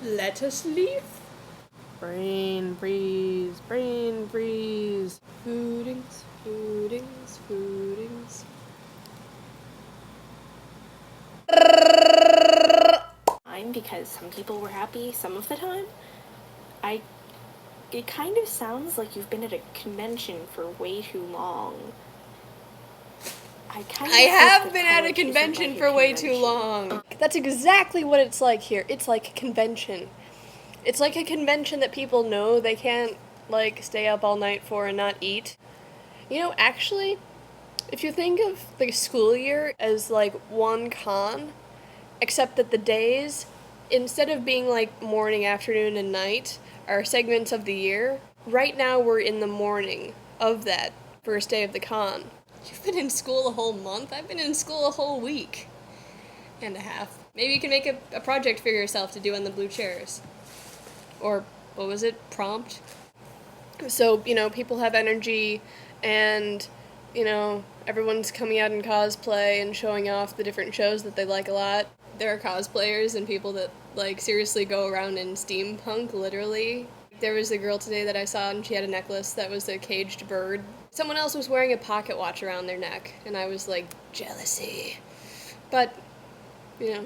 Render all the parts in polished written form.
lettuce leaf? Brain freeze, brain freeze. Foodings, foodings, foodings. Because some people were happy some of the time. It kind of sounds like you've been at a convention for way too long. I have been at a convention for way too long. That's exactly what it's like here. It's like a convention. It's like a convention that people know they can't, like, stay up all night for and not eat. You know, actually, if you think of the school year as, like, one con, except that the days, instead of being, like, morning, afternoon, and night, are segments of the year, right now we're in the morning of that first day of the con. You've been in school a whole month? I've been in school a whole week and a half. Maybe you can make a project for yourself to do on the blue chairs. Or, what was it? Prompt? So, you know, people have energy and, you know, everyone's coming out in cosplay and showing off the different shows that they like a lot. There are cosplayers and people that, like, seriously go around in steampunk, literally. There was a girl today that I saw and she had a necklace that was a caged bird. Someone else was wearing a pocket watch around their neck, and I was like, jealousy. But, you know,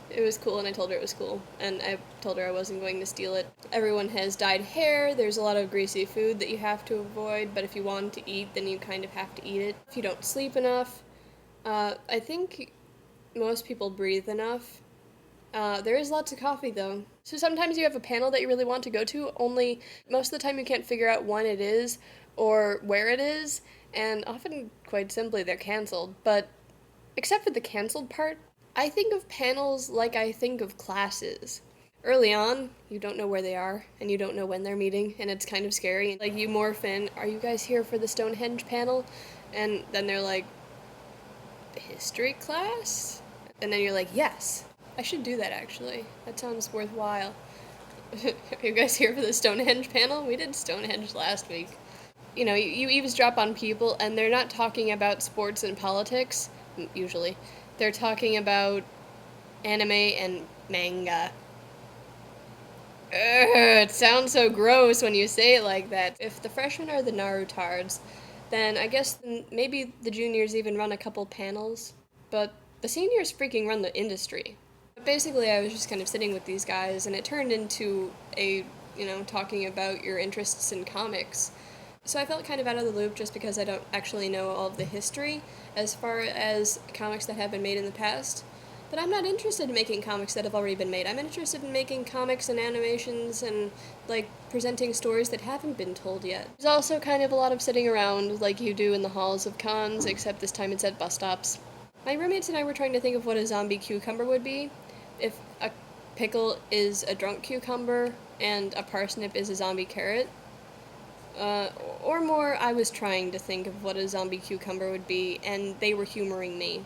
it was cool, and I told her it was cool, and I told her I wasn't going to steal it. Everyone has dyed hair, there's a lot of greasy food that you have to avoid, but if you want to eat, then you kind of have to eat it. If you don't sleep enough, I think most people breathe enough. There is lots of coffee, though. So sometimes you have a panel that you really want to go to, only most of the time you can't figure out when it is or where it is, and often, quite simply, they're canceled. But except for the canceled part, I think of panels like I think of classes. Early on, you don't know where they are, and you don't know when they're meeting, and it's kind of scary. Like, you morph in, are you guys here for the Stonehenge panel? And then they're like, history class? And then you're like, yes. I should do that, actually. That sounds worthwhile. Are you guys here for the Stonehenge panel? We did Stonehenge last week. You know, you eavesdrop on people, and they're not talking about sports and politics, usually. They're talking about anime and manga. It sounds so gross when you say it like that. If the freshmen are the Narutards, then I guess maybe the juniors even run a couple panels, but the seniors freaking run the industry. But basically, I was just kind of sitting with these guys, and it turned into talking about your interests in comics. So I felt kind of out of the loop just because I don't actually know all of the history as far as comics that have been made in the past. But I'm not interested in making comics that have already been made. I'm interested in making comics and animations and, like, presenting stories that haven't been told yet. There's also kind of a lot of sitting around like you do in the halls of cons, except this time it's at bus stops. My roommates and I were trying to think of what a zombie cucumber would be. If a pickle is a drunk cucumber and a parsnip is a zombie carrot. Or more, I was trying to think of what a zombie cucumber would be, and they were humoring me.